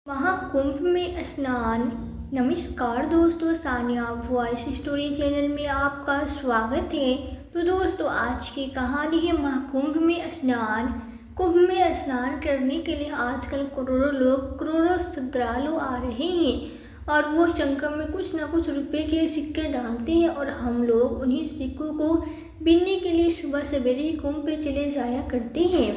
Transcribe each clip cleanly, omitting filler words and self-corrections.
महाकुंभ में स्नान। नमस्कार दोस्तों, सानिया वॉइस स्टोरी चैनल में आपका स्वागत है। तो दोस्तों, आज की कहानी है महाकुंभ में स्नान। कुंभ में स्नान करने के लिए आजकल करोड़ों लोग, करोड़ों श्रद्धालु आ रहे हैं और वो संगम में कुछ न कुछ रुपए के सिक्के डालते हैं और हम लोग उन्हीं सिक्कों को बीनने के लिए सुबह सवेरे ही कुंभ पे चले जाया करते हैं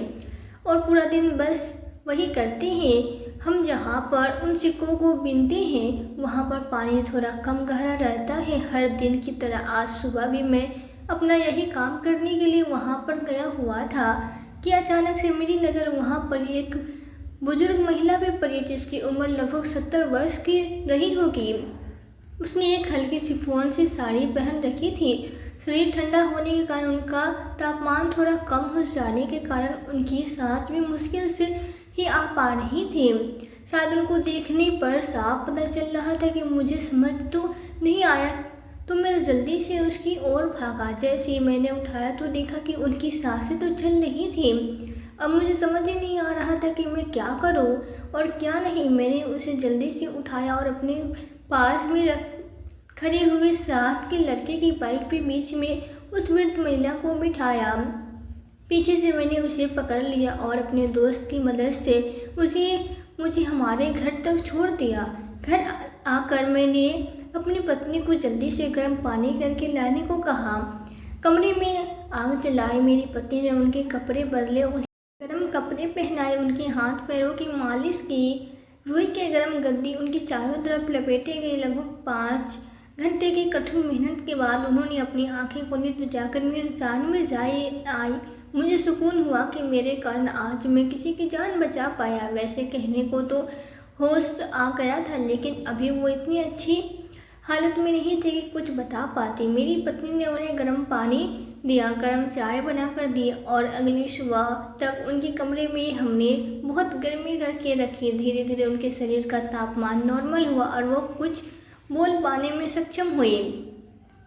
और पूरा दिन बस वही करते हैं। हम जहाँ पर उन सिक्कों को बीनते हैं वहाँ पर पानी थोड़ा कम गहरा रहता है। हर दिन की तरह आज सुबह भी मैं अपना यही काम करने के लिए वहाँ पर गया हुआ था कि अचानक से मेरी नज़र वहाँ पर एक बुजुर्ग महिला पे पड़ी जिसकी उम्र लगभग 70 वर्ष की रही होगी। उसने एक हल्की सी शिफॉन सी साड़ी पहन रखी थी। शरीर ठंडा होने के कारण उनका तापमान थोड़ा कम हो जाने के कारण उनकी सांस भी मुश्किल से ही आ पा रही थी। शायद उनको देखने पर साफ पता चल रहा था कि मुझे समझ तो नहीं आया, तो मैं जल्दी से उसकी ओर भागा। जैसे ही मैंने उठाया तो देखा कि उनकी सांसें तो चल रही थी। अब मुझे समझ ही नहीं आ रहा था कि मैं क्या करूं और क्या नहीं। मैंने उसे जल्दी से उठाया और अपने पास में खड़े हुए साथ के लड़के की बाइक पे बीच में उस वृद्ध महिला को बिठाया। पीछे से मैंने उसे पकड़ लिया और अपने दोस्त की मदद से मुझे हमारे घर तक छोड़ दिया। घर आकर मैंने अपनी पत्नी को जल्दी से गर्म पानी करके लाने को कहा। कमरे में आग जलाई। मेरी पत्नी ने उनके कपड़े बदले, उन्हें गर्म कपड़े पहनाए, उनके हाथ पैरों की मालिश की। रुई के गर्म गद्दी उनकी चारों तरफ लपेटे गए। लगभग 5 घंटे की कठिन मेहनत के बाद उन्होंने अपनी आंखें खोली तो जाकर मेरी जान में आई। मुझे सुकून हुआ कि मेरे कारण आज मैं किसी की जान बचा पाया। वैसे कहने को तो होश आ गया था, लेकिन अभी वो इतनी अच्छी हालत में नहीं थे कि कुछ बता पाती। मेरी पत्नी ने उन्हें गर्म पानी दिया, गर्म चाय बनाकर दी और अगली सुबह तक उनके कमरे में हमने बहुत गर्मी करके रखी। धीरे धीरे उनके शरीर का तापमान नॉर्मल हुआ और वो कुछ बोल पाने में सक्षम हुए।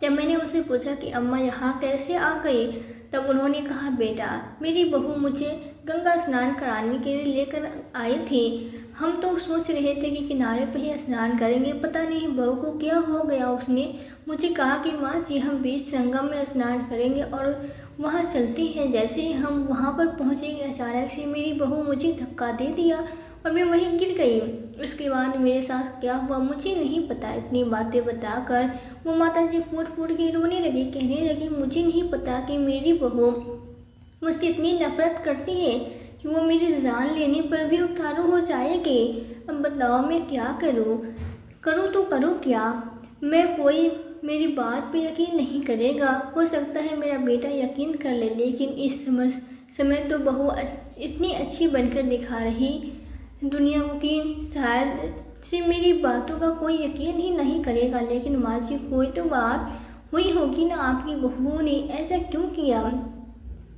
जब मैंने उनसे पूछा कि अम्मा यहाँ कैसे आ गई, तब उन्होंने कहा, बेटा, मेरी बहू मुझे गंगा स्नान कराने के लिए लेकर आई थी। हम तो सोच रहे थे कि किनारे पर ही स्नान करेंगे, पता नहीं बहू को क्या हो गया। उसने मुझे कहा कि माँ जी, हम बीच संगम में स्नान करेंगे और वहाँ चलते हैं। जैसे ही हम वहाँ पर पहुँचेंगे अचानक से मेरी बहू मुझे धक्का दे दिया और मैं वहीं गिर गई। उसके बाद मेरे साथ क्या हुआ मुझे नहीं पता। इतनी बातें बताकर वो माता जी फूट फूट के रोने लगी, कहने लगी, मुझे नहीं पता कि मेरी बहू मुझसे इतनी नफरत करती है कि वो मेरी जान लेने पर भी उतारू हो जाएगी। अब बताओ मैं क्या करूँ तो करूँ क्या। कोई मेरी बात पे यकीन नहीं करेगा। हो सकता है मेरा बेटा यकीन कर ले, लेकिन इस समय तो बहू इतनी अच्छी बनकर दिखा रही दुनिया को कि शायद से मेरी बातों का कोई यकीन ही नहीं करेगा। लेकिन माँ जी, कोई तो बात हुई होगी ना, आपकी बहू ने ऐसा क्यों किया।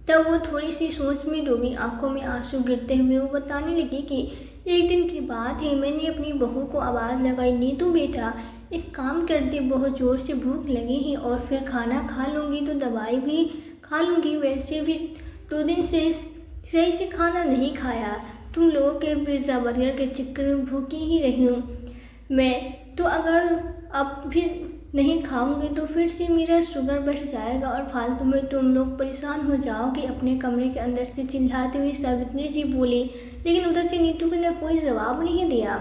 तब वो थोड़ी सी सोच में डूबी, आंखों में आंसू गिरते हुए वो बताने लगी कि एक दिन की बात है, मैंने अपनी बहू को आवाज़ लगाई, नीतू बेटा, एक काम कर दे, बहुत ज़ोर से भूख लगी है और फिर खाना खा लूँगी तो दवाई भी खा लूँगी। वैसे भी 2 दिन से सही से खाना नहीं खाया। तुम लोगों के पिज़्ज़ा बर्गर के चक्कर में भूखी ही रही हूँ मैं तो। अगर अब भी नहीं खाऊंगी तो फिर से मेरा शुगर बढ़ जाएगा और फालतू में तुम लोग परेशान हो जाओगे। अपने कमरे के अंदर से चिल्लाती हुई सावित्री जी बोली, लेकिन उधर से नीतू ने कोई जवाब नहीं दिया।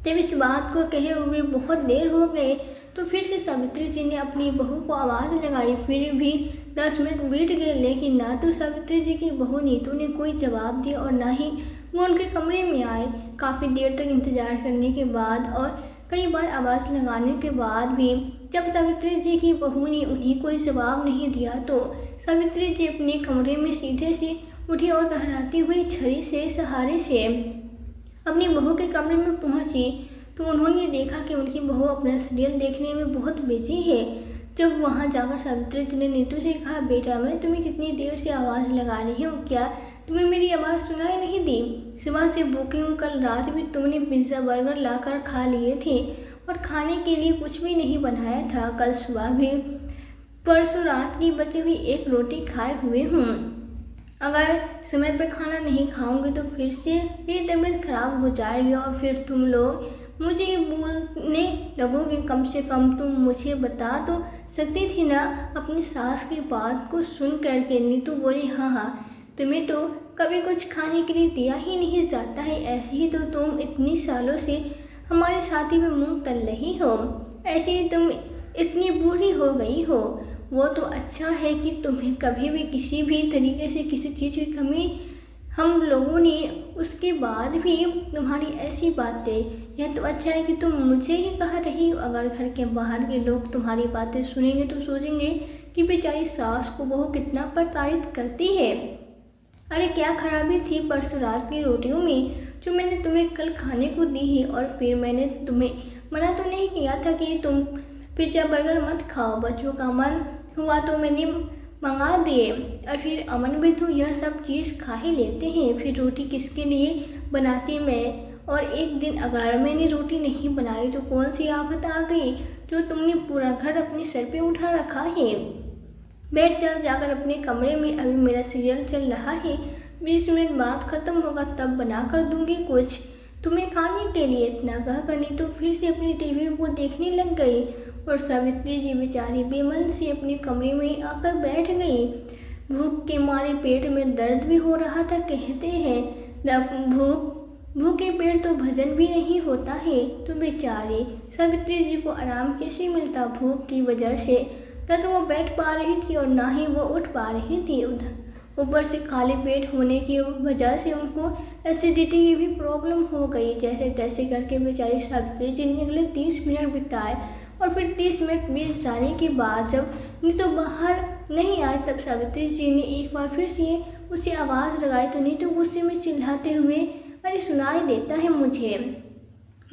जब इस बात को कहे हुए बहुत देर हो गए तो फिर से सावित्री जी ने अपनी बहू को आवाज़ लगाई। फिर भी 10 मिनट बीत गए, लेकिन ना तो सावित्री जी की बहू नीतू ने कोई जवाब दिया और ना ही वो उनके कमरे में आए। काफ़ी देर तक इंतज़ार करने के बाद और कई बार आवाज़ लगाने के बाद भी जब सावित्री जी की बहू ने उन्हें कोई जवाब नहीं दिया तो सावित्री जी अपने कमरे में सीधे से उठी और गहराती हुई छड़ी से सहारे से अपनी बहू के कमरे में पहुंची तो उन्होंने देखा कि उनकी बहू अपना सीरियल देखने में बहुत बिजी है। जब वहां जाकर सावित्री जी ने नीतू से कहा, बेटा, मैं तुम्हें कितनी देर से आवाज़ लगा रही हूँ, क्या तुम्हें मेरी आवाज़ सुनाई नहीं दी। सुबह से भूखी हूँ, कल रात भी तुमने पिज़्ज़ा बर्गर लाकर खा लिए थे और खाने के लिए कुछ भी नहीं बनाया था। कल सुबह भी परसों रात की बची हुई एक रोटी खाए हुए हूँ। अगर समय पर खाना नहीं खाओगे तो फिर से मेरी तबीयत खराब हो जाएगी और फिर तुम लोग मुझे बोलने लगोगे। कम से कम तुम मुझे बता तो सकती थी ना। अपनी सास की बात को सुन करके नीतू बोली, हाँ हाँ, तुम्हें तो कभी कुछ खाने के लिए दिया ही नहीं जाता है। ऐसे ही तो तुम इतनी सालों से हमारे शादी में मुंह तल रही हो। ऐसे ही तुम इतनी बूढ़ी हो गई हो। वो तो अच्छा है कि तुम्हें कभी भी किसी भी तरीके से किसी चीज़ की कमी हम लोगों ने उसके बाद भी तुम्हारी ऐसी बातें। यह तो अच्छा है कि तुम मुझे ही कह रही हो। अगर घर के बाहर के लोग तुम्हारी बातें सुनेंगे तो सोचेंगे कि बेचारी सास को बहू कितना प्रताड़ित करती है। अरे क्या खराबी थी परसों रात की रोटियों में जो मैंने तुम्हें कल खाने को दी है। और फिर मैंने तुम्हें मना तो नहीं किया था कि तुम पिज्ज़ा बर्गर मत खाओ। बच्चों का मन हुआ तो मैंने मंगा दिए। और फिर अमन भी तो यह सब चीज़ खा ही लेते हैं। फिर रोटी किसके लिए बनाती मैं। और एक दिन अगर मैंने रोटी नहीं बनाई तो कौन सी आफत आ गई जो तुमने पूरा घर अपने सर पे उठा रखा है। बैठ जाओ जाकर अपने कमरे में, अभी मेरा सीरियल चल रहा है। 20 मिनट बाद ख़त्म होगा तब बना कर दूंगी कुछ तुम्हें खाने के लिए। इतना कह करनी तो फिर से अपनी टीवी को देखने लग गई। और सावित्री जी बेचारी बेमन से अपने कमरे में आकर बैठ गई। भूख के मारे पेट में दर्द भी हो रहा था। कहते हैं भूखे पेट तो भजन भी नहीं होता है। तो बेचारी सावित्री जी को आराम कैसे मिलता भूख की वजह से। न तो वो बैठ पा रही थी और ना ही वो उठ पा रही थी। ऊपर से खाली पेट होने की वजह से उनको एसिडिटी की भी प्रॉब्लम हो गई। जैसे तैसे करके बेचारी सावित्री जी ने अगले 30 मिनट बिताए। और फिर 30 मिनट बीत जाने के बाद जब नीतू बाहर नहीं आए तब सावित्री जी ने एक बार फिर से उसे आवाज़ लगाई। तो नीतू गुस्से में चिल्लाते हुए, अरे सुनाई देता है मुझे,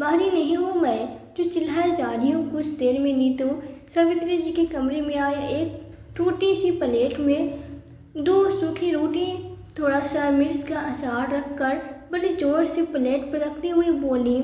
बाहरी नहीं हूँ मैं जो चिल्लाए जा रही हूँ। कुछ देर में नीतू सावित्री जी के कमरे में आया। एक टूटी सी प्लेट में 2 सूखी रोटी, थोड़ा सा मिर्च का अचार रखकर बड़े जोर से प्लेट पर रखती हुई बोली,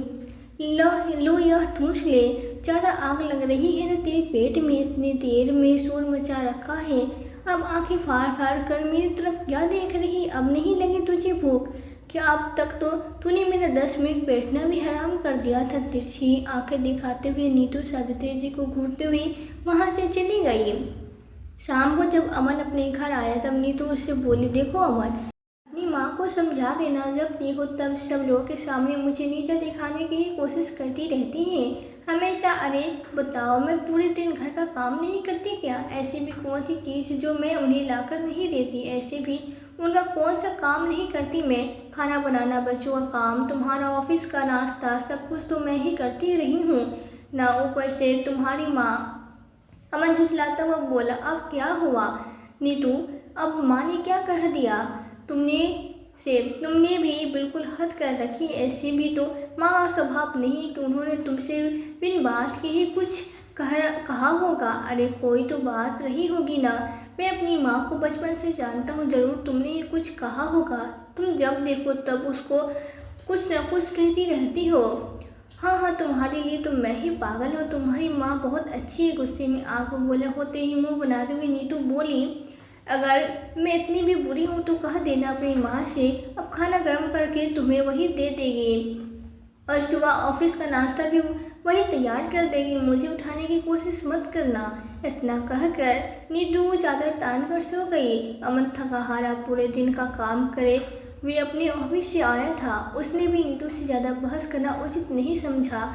लो यह ठूस ले। ज़्यादा आग लग रही है ना तेरे पेट में। इतनी देर में शोर मचा रखा है। अब आंखें फाड़ फाड़ कर मेरी तरफ क्या देख रही। अब नहीं लगी तुझे भूख क्या। अब तक तो तूने मेरा 10 मिनट बैठना भी हराम कर दिया था। तिरछी आंखें दिखाते हुए नीतू सावित्री जी को घूरते हुए वहाँ से चली गई। शाम को जब अमन अपने घर आया तब नीतू उससे बोली, देखो अमन, अपनी माँ को समझा देना। जब देखो तब सब लोगों के सामने मुझे नीचा दिखाने की कोशिश करती रहती है हमेशा। अरे बताओ, मैं पूरे दिन घर का काम नहीं करती क्या। ऐसी भी कौन सी चीज़ जो मैं उन्हें लाकर नहीं देती। ऐसे भी उनका कौन सा काम नहीं करती मैं। खाना बनाना, बच्चों का काम, तुम्हारा ऑफिस का नाश्ता, सब कुछ तो मैं ही करती रही हूँ ना। ऊपर से तुम्हारी माँ। अमन झुठलाता हुआ बोला, अब क्या हुआ नीतू, अब माँ ने क्या कह दिया तुमने भी बिल्कुल हद कर रखी। ऐसे भी तो माँ का स्वभाव नहीं कि उन्होंने तुमसे बिन बात के ही कुछ कहा होगा। अरे कोई तो बात रही होगी ना। मैं अपनी माँ को बचपन से जानता हूँ, ज़रूर तुमने ही कुछ कहा होगा। तुम जब देखो तब उसको कुछ न कुछ कहती रहती हो। हाँ हाँ, तुम्हारे लिए तो मैं ही पागल हूँ। तुम्हारी माँ बहुत अच्छी है। गुस्से में आग बोले होते ही मुंह बनाते हुए नीतू बोली, अगर मैं इतनी भी बुरी हूँ तो कह देना अपनी माँ से, अब खाना गर्म करके तुम्हें वही दे देगी और सुबह ऑफिस का नाश्ता भी वही तैयार कर देगी। मुझे उठाने की कोशिश मत करना। इतना कहकर नीतू चादर तान कर सो गई। अमन थका हारा पूरे दिन का काम करे वे अपने ऑफिस से आया था। उसने भी नीतू से ज़्यादा बहस करना उचित नहीं समझा,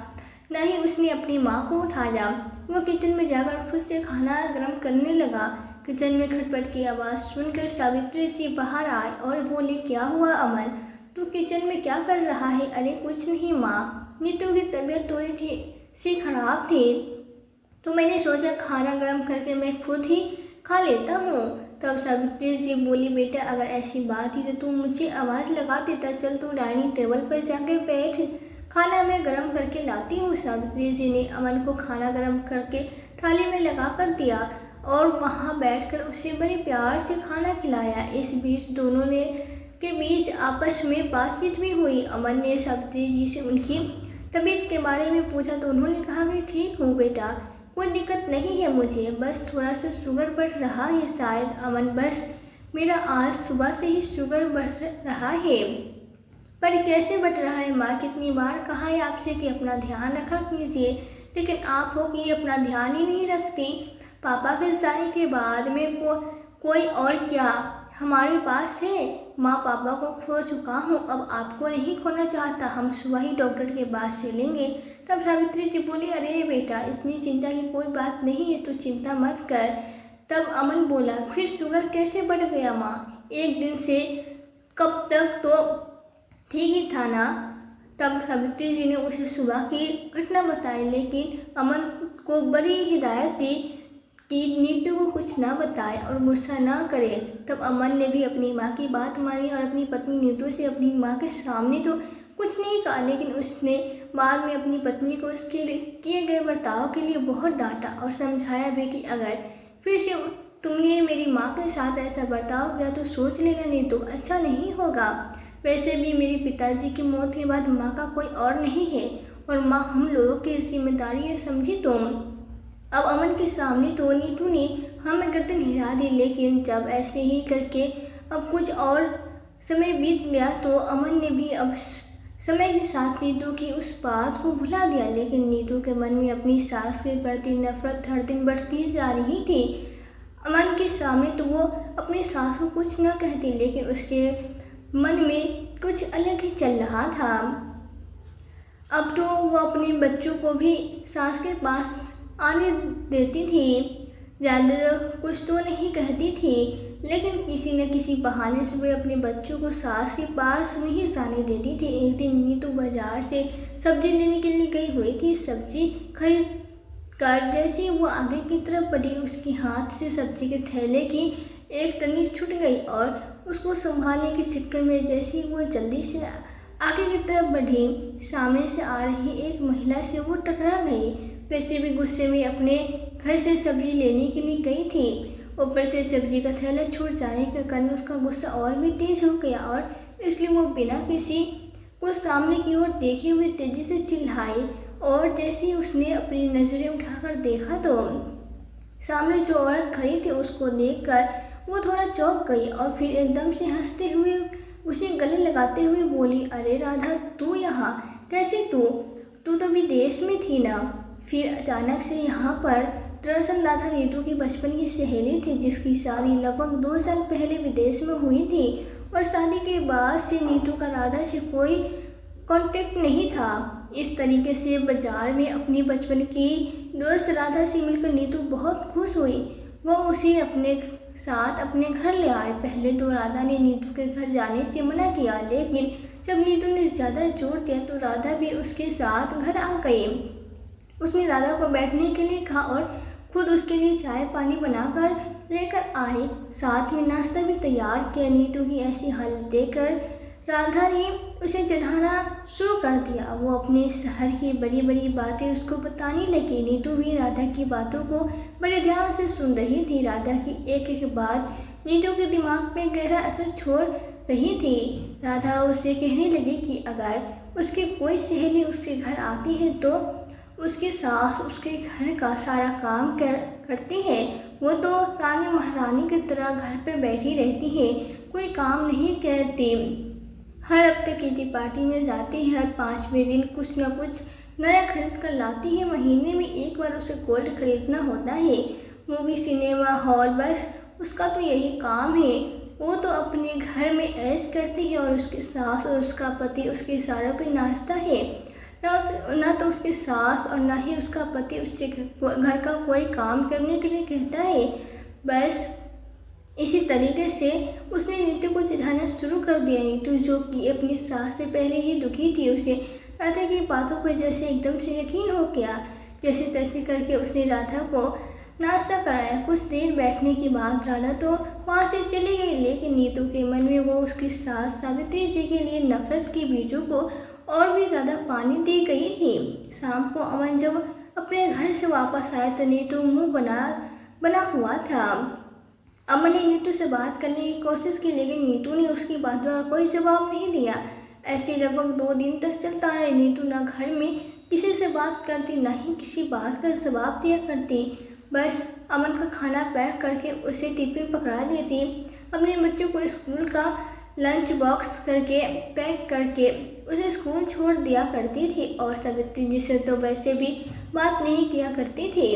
न ही उसने अपनी माँ को उठाया। वो किचन में जाकर खुद से खाना गर्म करने लगा। किचन में खटपट की आवाज़ सुनकर सावित्री जी बाहर आए और बोले, क्या हुआ अमन, तू किचन में क्या कर रहा है। अरे कुछ नहीं माँ, नीतू की तबीयत थोड़ी सी खराब थी तो मैंने सोचा खाना गर्म करके मैं खुद ही खा लेता हूँ। तब सावित्री जी बोली, बेटा अगर ऐसी बात ही तो तू मुझे आवाज़ लगा देता। चल तू डाइनिंग टेबल पर जाकर बैठ, खाना मैं गर्म करके लाती हूँ। सावित्री जी ने अमन को खाना गर्म करके थाली में लगा कर दिया और वहाँ बैठकर उसे बड़े प्यार से खाना खिलाया। इस बीच दोनों के बीच आपस में बातचीत भी हुई। अमन ने सावित्री जी से उनकी तबीयत के बारे में पूछा तो उन्होंने कहा कि ठीक हूँ बेटा, कोई दिक्कत नहीं है मुझे, बस थोड़ा सा शुगर बढ़ रहा है शायद। अमन बस मेरा आज सुबह से ही शुगर बढ़ रहा है। पर कैसे बढ़ रहा है माँ? कितनी बार कहा है आपसे कि अपना ध्यान रखा कीजिए, लेकिन आप हो कि अपना ध्यान ही नहीं रखती। पापा के जाने के बाद में कोई और क्या हमारे पास है? माँ, पापा को खो चुका हूँ, अब आपको नहीं खोना चाहता। हम सुबह ही डॉक्टर के पास चलेंगे। तब सावित्री जी बोली, अरे बेटा, इतनी चिंता की कोई बात नहीं है, तो चिंता मत कर। तब अमन बोला, फिर शुगर कैसे बढ़ गया माँ? एक दिन से कब तक तो ठीक ही था ना? तब सावित्री जी ने उसे सुबह की घटना बताई, लेकिन अमन को बड़ी हिदायत दी कि नीतू को कुछ ना बताए और गुस्सा ना करे। तब अमन ने भी अपनी माँ की बात मानी और अपनी पत्नी नीतू से अपनी माँ के सामने तो कुछ नहीं कहा, लेकिन उसने बाद में अपनी पत्नी को उसके लिए किए गए बर्ताव के लिए बहुत डांटा और समझाया भी कि अगर फिर से तुमने मेरी माँ के साथ ऐसा बर्ताव किया तो सोच लेना नीतू, अच्छा नहीं होगा। वैसे भी मेरे पिताजी की मौत के बाद माँ का कोई और नहीं है और माँ हम लोगों की जिम्मेदारी है, समझी तुम? अब अमन के सामने तो नीतू ने हमें गर्दन हिला दी, लेकिन जब ऐसे ही करके अब कुछ और समय बीत गया तो अमन ने भी अब समय के साथ नीतू की उस बात को भुला दिया। लेकिन नीतू के मन में अपनी सास के प्रति नफरत हर दिन बढ़ती जा रही थी। अमन के सामने तो वो अपनी सास को कुछ न कहती, लेकिन उसके मन में कुछ अलग ही चल रहा था। अब तो वो अपने बच्चों को भी सास के पास आने देती थी, ज़्यादा कुछ तो नहीं कहती थी, लेकिन किसी न किसी बहाने से वो अपने बच्चों को सास के पास नहीं जाने देती थी। एक दिन नीतू बाजार से सब्जी लेने के लिए गई हुई थी। सब्जी खरीद कर जैसे वो आगे की तरफ बढ़ी, उसके हाथ से सब्जी के थैले की एक तनी छूट गई और उसको संभालने के चक्कर में जैसे वो जल्दी से आगे की तरफ बढ़ी, सामने से आ रही एक महिला से वो टकरा गई। वैसे भी गुस्से में अपने घर से सब्जी लेने के लिए गई थी, ऊपर से सब्जी का थैला छूट जाने के कारण उसका गुस्सा और भी तेज हो गया और इसलिए वो बिना किसी को सामने की ओर देखे हुए तेजी से चिल्लाई। और जैसे ही उसने अपनी नज़रें उठाकर देखा तो सामने जो औरत खड़ी थी उसको देखकर वो थोड़ा चौंक गई और फिर एकदम से हंसते हुए उसे गले लगाते हुए बोली, अरे राधा, तू यहाँ कैसे? तू तो विदेश में थी ना? फिर अचानक से यहाँ पर दरअसल राधा नीतू की बचपन की सहेली थी, जिसकी शादी लगभग 2 साल पहले विदेश में हुई थी और शादी के बाद से नीतू का राधा से कोई कांटेक्ट नहीं था। इस तरीके से बाजार में अपनी बचपन की दोस्त राधा से मिलकर नीतू बहुत खुश हुई। वो उसे अपने साथ अपने घर ले आए। पहले तो राधा ने नीतू के घर जाने से मना किया, लेकिन जब नीतू ने ज़्यादा जोर दिया तो राधा भी उसके साथ घर आ गई। उसने राधा को बैठने के लिए कहा और खुद उसके लिए चाय पानी बनाकर लेकर आई, साथ में नाश्ता भी तैयार किया। नीतू की ऐसी हालत देखकर राधा ने उसे चढ़ाना शुरू कर दिया। वो अपने शहर की बड़ी बड़ी बातें उसको बताने लगी। नीतू भी राधा की बातों को बड़े ध्यान से सुन रही थी। राधा की एक एक बात नीतू के दिमाग में गहरा असर छोड़ रही थी। राधा उसे कहने लगी कि अगर उसकी कोई सहेली उसके घर आती है तो उसकी सास उसके घर का सारा काम करती है। वो तो रानी महारानी की तरह घर पे बैठी रहती है, कोई काम नहीं करती। हर हफ्ते किटी पार्टी में जाती है, हर 5वें दिन कुछ न कुछ नया खरीद कर लाती है। महीने में एक बार उसे गोल्ड खरीदना होता है। मूवी, सिनेमा हॉल, बस उसका तो यही काम है। वो तो अपने घर में ऐश करती है और उसकी सास और उसका पति उसके इशारों पे नाचता है। ना तो उसकी सास और ना ही उसका पति उससे घर का कोई काम करने के लिए कहता है। बस इसी तरीके से उसने नीतू को चिढ़ाना शुरू कर दिया। नीतू, जो कि अपनी सास से पहले ही दुखी थी, उसे राधा की बातों पर जैसे एकदम से यकीन हो गया। जैसे तैसे करके उसने राधा को नाश्ता कराया। कुछ देर बैठने के बाद राधा तो वहाँ से चली गई, लेकिन नीतू के मन में वो उसकी सास सावित्री जी के लिए नफरत के बीजों को और भी ज़्यादा पानी दे गई थी। शाम को अमन जब अपने घर से वापस आया तो नीतू मुँह बना हुआ था। अमन ने नीतू से बात करने की कोशिश की, लेकिन नीतू ने उसकी बात का कोई जवाब नहीं दिया। ऐसे लगभग 2 दिन तक चलता रहा। नीतू ना घर में किसी से बात करती, ना ही किसी बात का जवाब दिया करती। बस अमन का खाना पैक करके उसे टिफिन पकड़ा देती। अपने बच्चों को स्कूल का लंच बॉक्स करके पैक करके उसे स्कूल छोड़ दिया करती थी और सावित्री जी से तो वैसे भी बात नहीं किया करती थी।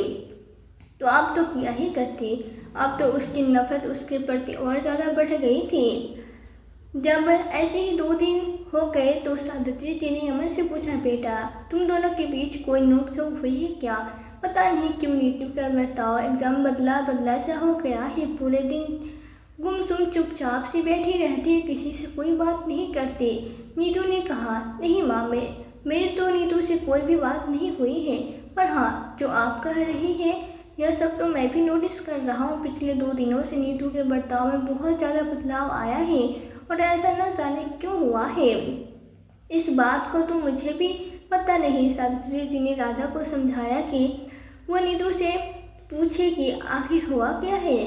तो अब तो क्या ही करती, अब तो उसकी नफरत उसके प्रति और ज़्यादा बढ़ गई थी। जब ऐसे ही 2 दिन हो गए तो सावित्री जी ने अमन से पूछा, बेटा तुम दोनों के बीच कोई नोक-झोंक हुई है क्या? पता नहीं क्यों नीतू का बर्ताव एकदम बदला बदला सा हो गया है। पूरे दिन गुमसुम चुपचाप सी बैठी रहती है, किसी से कोई बात नहीं करती। नीतू ने कहा, नहीं माँ, मेरी तो नीतू से कोई भी बात नहीं हुई है, पर हाँ जो आप कह रही है यह सब तो मैं भी नोटिस कर रहा हूँ। पिछले 2 दिनों से नीतू के बर्ताव में बहुत ज़्यादा बदलाव आया है और ऐसा न जाने क्यों हुआ है। इस बात को तो मुझे भी पता नहीं। सावित्री जी ने राधा को समझाया कि वो नीतू से पूछे कि आखिर हुआ क्या है।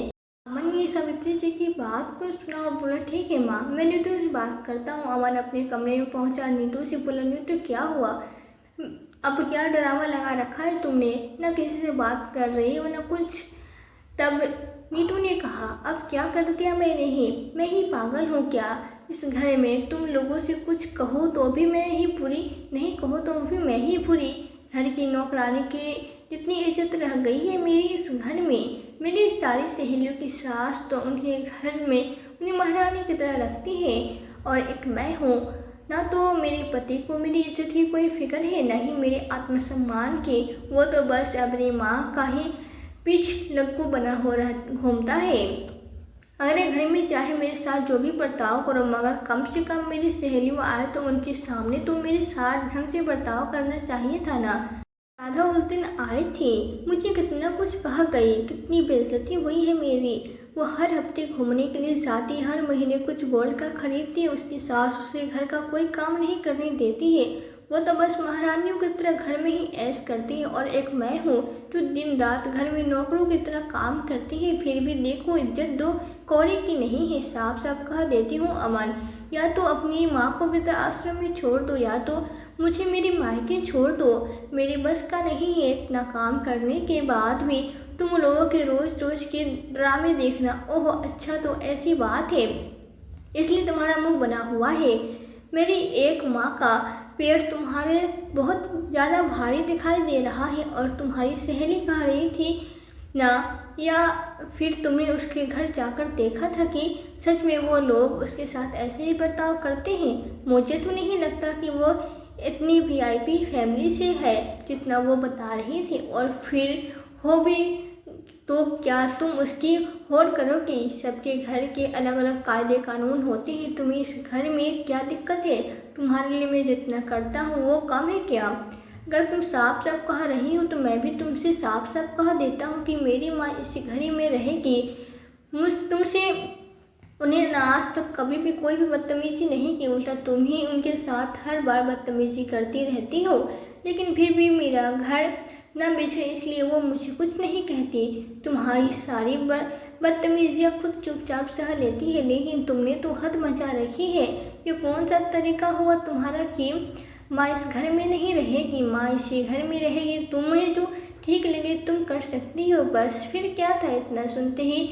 अमन ने सावित्री जी की बात को सुना और बोला, ठीक है माँ, मैं नीतू से बात करता हूँ। अमन अपने कमरे में पहुँचा, नीतू से बोला, नीतू क्या हुआ? अब क्या ड्रामा लगा रखा है तुमने? न किसी से बात कर रही हो न कुछ। तब नीतू ने कहा, अब क्या कर दिया मैंने ही? मैं ही पागल हूँ क्या? इस घर में तुम लोगों से कुछ कहो तो भी मैं ही बुरी, नहीं कहो तो भी मैं ही बुरी। घर की नौकरानी के जितनी इज्जत रह गई है मेरी इस घर में। मेरी सारी सहेलियों की सास तो उनके घर में उन्हें महारानी की तरह रखती है और एक मैं हूँ। ना तो मेरे पति को मेरी इज्जत की कोई फिक्र है, ना ही मेरे आत्मसम्मान की। वो तो बस अपनी माँ का ही पीछ लग्गू बना हो रहा घूमता है। अरे घर में चाहे मेरे साथ जो भी बर्ताव करो, मगर कम से कम मेरी सहेलियों आए तो उनके सामने तो मेरे साथ ढंग से बर्ताव करना चाहिए था ना। राधा उस दिन आई थी, मुझे कितना कुछ कहा गई, कितनी बेइज्जती हुई है मेरी। वो हर हफ्ते घूमने के लिए जाती, हर महीने कुछ गोल्ड का खरीदती है। उसकी सास उसे घर का कोई काम नहीं करने देती है। वो तो बस महारानियों की तरह घर में ही ऐश करती है और एक मैं हूँ जो दिन रात घर में नौकरों की तरह काम करती है। फिर भी देखो, इज्जत दो कौड़ी की नहीं है। साफ साफ कह देती हूँ अमन, या तो अपनी माँ को वृद्धाश्रम में छोड़ दो या तो मुझे मेरी मायके छोड़ दो। मेरे बस का नहीं है इतना काम करने के बाद भी तुम लोगों के रोज रोज के ड्रामे देखना। ओह अच्छा, तो ऐसी बात है, इसलिए तुम्हारा मुंह बना हुआ है। मेरी एक माँ का पेट तुम्हारे बहुत ज़्यादा भारी दिखाई दे रहा है और तुम्हारी सहेली कह रही थी ना, या फिर तुमने उसके घर जाकर देखा था कि सच में वो लोग उसके साथ ऐसे ही बर्ताव करते हैं? मुझे तो नहीं लगता कि वो इतनी वीआईपी फैमिली से है जितना वो बता रही थी। और फिर हो भी तो क्या तुम उसकी होड़ करोगी? सबके घर के अलग अलग कायदे कानून होते हैं। तुम्हें इस घर में क्या दिक्कत है? तुम्हारे लिए मैं जितना करता हूँ वो कम है क्या? अगर तुम साफ साफ कह रही हो तो मैं भी तुमसे साफ साफ कह देता हूँ कि मेरी माँ इस घर में रहेगी। तुमसे उन्हें ना आज तक कभी भी कोई भी बदतमीजी नहीं की, उल्टा तुम ही उनके साथ हर बार बदतमीजी करती रहती हो। लेकिन फिर भी मेरा घर न बिछड़े इसलिए वो मुझे कुछ नहीं कहती। तुम्हारी सारी बदतमीजियाँ खुद चुपचाप सह लेती है, लेकिन तुमने तो हद मचा रखी है। ये कौन सा तरीका हुआ तुम्हारा कि माँ इस घर में नहीं रहेगी, माँ इसी घर में रहेगी? तुम्हें जो ठीक लगे तुम कर सकती हो, बस। फिर क्या था, इतना सुनते ही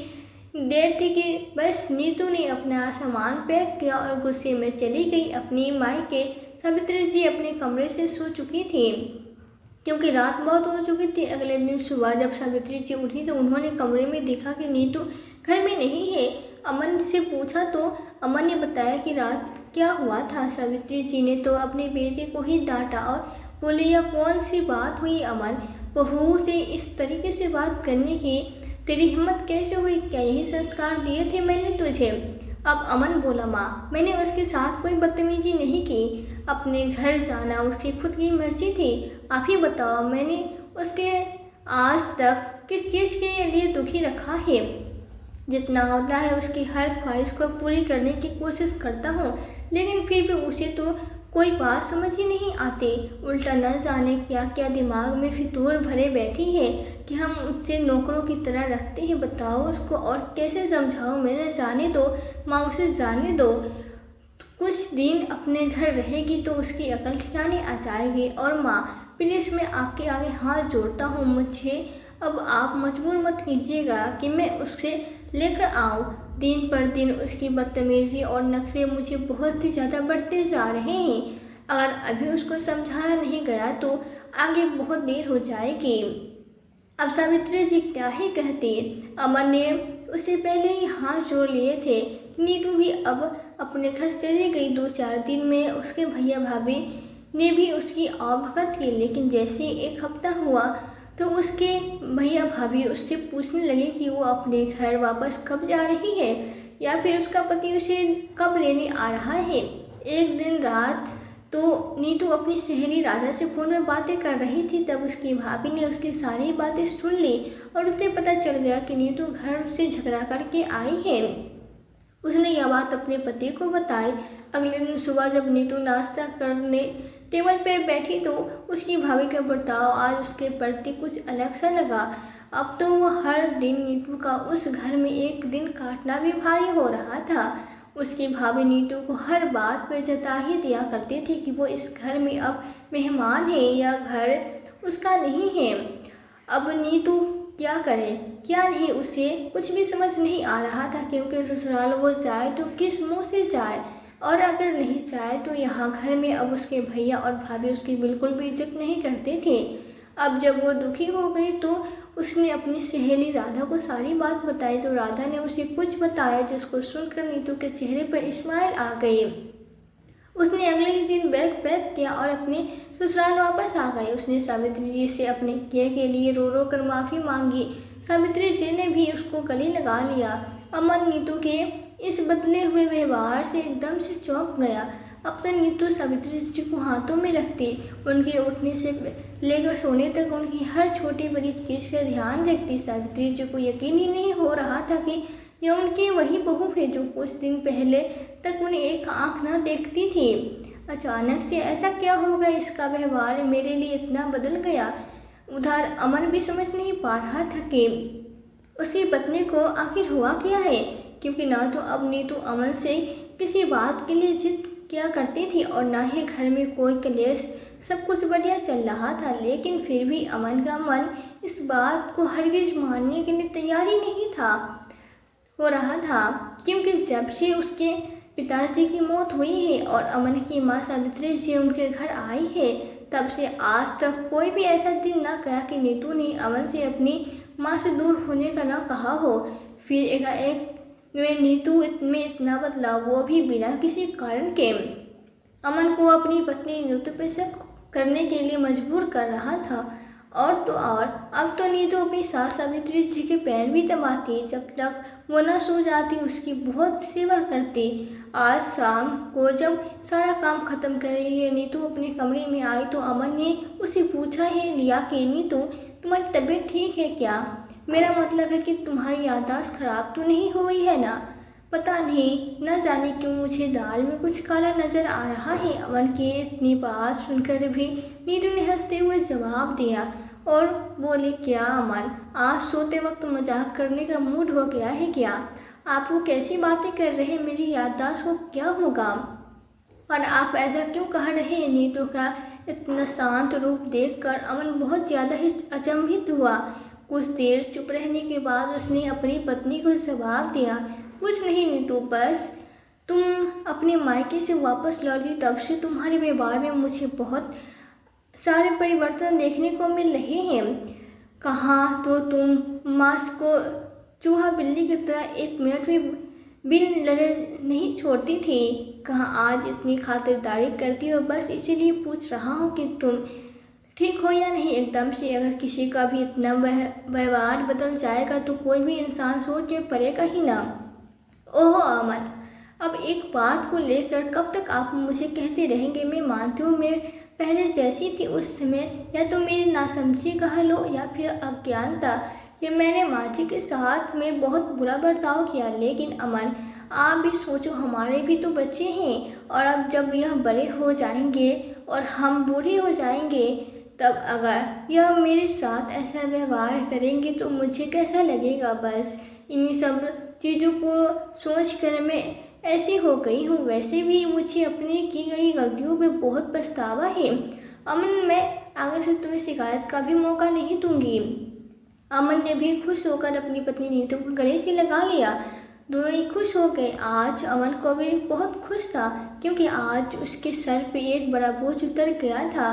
देर थी कि बस नीतू ने अपना सामान पैक किया और गुस्से में चली गई अपनी मायके। सावित्री जी अपने कमरे से सो चुकी थी क्योंकि रात बहुत हो चुकी थी। अगले दिन सुबह जब सावित्री जी उठी तो उन्होंने कमरे में देखा कि नीतू घर में नहीं है। अमन से पूछा तो अमन ने बताया कि रात क्या हुआ था। सावित्री जी ने तो अपने बेटे को ही डांटा और बोली, यह कौन सी बात हुई अमन? बहू से इस तरीके से बात करने की तेरी हिम्मत कैसे हुई? क्या यही संस्कार दिए थे मैंने तुझे? अब अमन बोला, माँ मैंने उसके साथ कोई बदतमीजी नहीं की। अपने घर जाना उसकी खुद की मर्जी थी। आप ही बताओ, मैंने उसके आज तक किस चीज़ के लिए दुखी रखा है? जितना होता है उसकी हर ख्वाहिश को पूरी करने की कोशिश करता हूँ, लेकिन फिर भी उसे तो कोई बात समझ ही नहीं आती। उल्टा न जाने क्या क्या दिमाग में फितूर भरे बैठी है कि हम उससे नौकरों की तरह रखते हैं। बताओ उसको और कैसे समझाओ? मैंने जाने दो माँ, उसे जाने दो। कुछ दिन अपने घर रहेगी तो उसकी अकल ठिकाने आ जाएगी। और माँ प्लीज़ मैं आपके आगे हाथ जोड़ता हूँ, मुझे अब आप मजबूर मत कीजिएगा कि मैं उससे लेकर आऊं। दिन पर दिन उसकी बदतमीजी और नखरे मुझे बहुत ही ज़्यादा बढ़ते जा रहे हैं। अगर अभी उसको समझाया नहीं गया तो आगे बहुत देर हो जाएगी। अब सावित्री जी क्या ही कहती। अमन ने उससे पहले ही हाथ जोड़ लिए थे। नीतू भी अब अपने घर चली गई। 2-4 दिन में उसके भैया भाभी ने भी उसकी आवभगत की, लेकिन जैसे एक हफ्ता हुआ तो उसके भैया भाभी उससे पूछने लगे कि वो अपने घर वापस कब जा रही है या फिर उसका पति उसे कब लेने आ रहा है। एक दिन रात तो नीतू अपनी सहेली राधा से फ़ोन में बातें कर रही थी, तब उसकी भाभी ने उसकी सारी बातें सुन ली और उसे पता चल गया कि नीतू घर से झगड़ा करके आई है। उसने यह बात अपने पति को बताई। अगले दिन सुबह जब नीतू नाश्ता करने टेबल पे बैठी तो उसकी भाभी का बर्ताव आज उसके प्रति कुछ अलग सा लगा। अब तो वो हर दिन नीतू का उस घर में एक दिन काटना भी भारी हो रहा था। उसकी भाभी नीतू को हर बात पर जता ही दिया करती थी कि वो इस घर में अब मेहमान है या घर उसका नहीं है। अब नीतू क्या करे क्या नहीं, उसे कुछ भी समझ नहीं आ रहा था, क्योंकि ससुराल वो जाए तो किस मुंह से जाए, और अगर नहीं जाए तो यहाँ घर में अब उसके भैया और भाभी उसकी बिल्कुल भी इज्जत नहीं करते थे। अब जब वो दुखी हो गई तो उसने अपनी सहेली राधा को सारी बात बताई, तो राधा ने उसे कुछ बताया जिसको सुनकर नीतू के चेहरे पर स्माइल आ गई। उसने अगले ही दिन बैग पैक किया और अपने ससुराल वापस आ गई। उसने सावित्री जी से अपने किए के लिए रो रो कर माफ़ी मांगी। सावित्री जी ने भी उसको गले लगा लिया। अमन नीतू के इस बदले हुए व्यवहार से एकदम से चौंक गया। अब तो नीतू सावित्री जी को हाथों में रखती, उनके उठने से लेकर सोने तक उनकी हर छोटी बड़ी चीज़ का ध्यान रखती। सावित्री जी को यकीन ही नहीं हो रहा था कि यह उनकी वही बहू है जो कुछ दिन पहले तक उन्हें एक आंख न देखती थी। अचानक से ऐसा क्या हो गया, इसका व्यवहार मेरे लिए इतना बदल गया। उधर अमन भी समझ नहीं पा रहा था कि उसकी पत्नी को आखिर हुआ क्या है, क्योंकि ना तो अब नीतू अमन से किसी बात के लिए जिद किया करती थी और ना ही घर में कोई क्लेश। सब कुछ बढ़िया चल रहा था, लेकिन फिर भी अमन का मन इस बात को हरगिज मानने के लिए तैयार ही नहीं हो रहा था, क्योंकि जब से उसके पिताजी की मौत हुई है और अमन की माँ सावित्री जी उनके घर आई है, तब से आज तक कोई भी ऐसा दिन ना गया कि नीतू ने अमन से अपनी माँ से दूर होने का ना कहा हो। फिर एकाएक में नीतू में इतना बदलाव, वो भी बिना किसी कारण के। अमन को अपनी पत्नी नीतू पे शक करने के लिए मजबूर कर रहा था। और तो और अब तो नीतू अपनी सास सावित्री जी के पैर भी दबाती, जब तक वो न सो जाती उसकी बहुत सेवा करती। आज शाम को जब सारा काम खत्म करके नीतू अपने कमरे में आई तो अमन ने उसे पूछा है लिया कि नीतू तुम्हारी तबीयत ठीक है क्या? मेरा मतलब है कि तुम्हारी याददाश्त खराब तो नहीं हुई है ना? पता नहीं न जाने क्यों मुझे दाल में कुछ काला नजर आ रहा है। अमन की इतनी बात सुनकर भी नीतू ने हंसते हुए जवाब दिया और बोले, क्या अमन, आज सोते वक्त मजाक करने का मूड हो गया है क्या? आप वो कैसी बातें कर रहे हैं, मेरी याददाश्त को क्या होगा? और आप ऐसा क्यों कह रहे हैं? नीतू का इतना शांत रूप देखकर अमन बहुत ज़्यादा ही अचंभित हुआ। कुछ देर चुप रहने के बाद उसने अपनी पत्नी को जवाब दिया, कुछ नहीं नीतू, बस तुम अपने मायके से वापस लौटी तब से तुम्हारे व्यवहार में मुझे बहुत सारे परिवर्तन देखने को मिल रहे हैं। कहाँ तो तुम मांस को चूहा बिल्ली की तरह एक मिनट भी बिन लड़े नहीं छोड़ती थी, कहाँ आज इतनी खातिरदारी करती हो। बस इसीलिए पूछ रहा हूँ कि तुम ठीक हो या नहीं एकदम से। अगर किसी का भी इतना व्यवहार बदल जाएगा तो कोई भी इंसान सोच के पड़ेगा ही ना। ओह अमन, अब एक बात को लेकर कब तक आप मुझे कहते रहेंगे? मैं मानती हूँ मैं पहले जैसी थी उस समय, या तो मेरी नासमझी कह लो या फिर अज्ञानता, कि मैंने माँ जी के साथ में बहुत बुरा बर्ताव किया। लेकिन अमन, आप भी सोचो, हमारे भी तो बच्चे हैं, और अब जब यह बड़े हो जाएंगे और हम बूढ़े हो जाएंगे, तब अगर यह मेरे साथ ऐसा व्यवहार करेंगे तो मुझे कैसा लगेगा? बस इन्हीं सब चीज़ों को सोच कर मैं ऐसी हो गई हूँ। वैसे भी मुझे अपनी की गई गलतियों पे बहुत पछतावा है। अमन, मैं आगे से तुम्हें शिकायत का भी मौका नहीं दूंगी। अमन ने भी खुश होकर अपनी पत्नी नीतू को गले से लगा लिया। दोनों ही खुश हो गए। आज अमन को भी बहुत खुश था क्योंकि आज उसके सर पे एक बड़ा बोझ उतर गया था।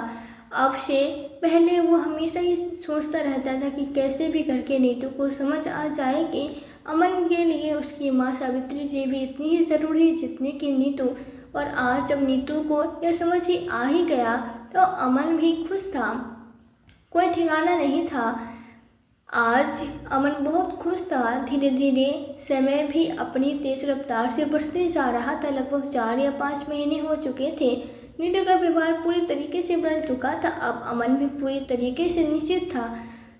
अब से पहले वो हमेशा ही सोचता रहता था कि कैसे भी करके नीतू को समझ आ जाए कि अमन के लिए उसकी माँ सावित्री जी भी इतनी ही ज़रूरी जितनी कि नीतू। और आज जब नीतू को यह समझ ही आ ही गया तो अमन भी खुश था, कोई ठिकाना नहीं था। आज अमन बहुत खुश था। धीरे धीरे समय भी अपनी तेज रफ्तार से बढ़ते जा रहा था। लगभग 4 या 5 महीने हो चुके थे। नीतू का व्यवहार पूरी तरीके से बदल चुका था। अब अमन भी पूरी तरीके से निश्चित था।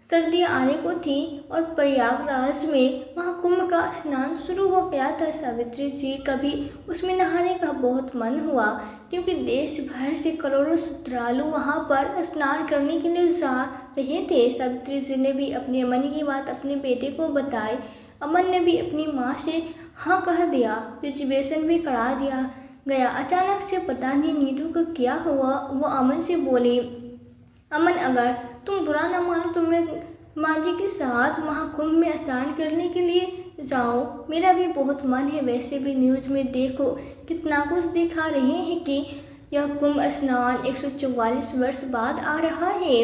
सर्दियाँ आने को थी और प्रयागराज में महाकुंभ का स्नान शुरू हो गया था। सावित्री जी का भी उसमें नहाने का बहुत मन हुआ क्योंकि देश भर से करोड़ों श्रद्धालु वहाँ पर स्नान करने के लिए जा रहे थे। सावित्री जी ने भी अपने मन की बात अपने बेटे को बताई। अमन ने भी अपनी माँ से हाँ कह दिया, रिजर्वेशन भी करा दिया गया। अचानक से पता नहीं नीतू का क्या हुआ, वो अमन से बोली, अमन अगर तुम बुरा न मानो तो मैं माँ जी के साथ महाकुंभ में स्नान करने के लिए जाओ, मेरा भी बहुत मन है। वैसे भी न्यूज़ में देखो कितना कुछ दिखा रहे हैं कि यह कुंभ स्नान 144 वर्ष बाद आ रहा है,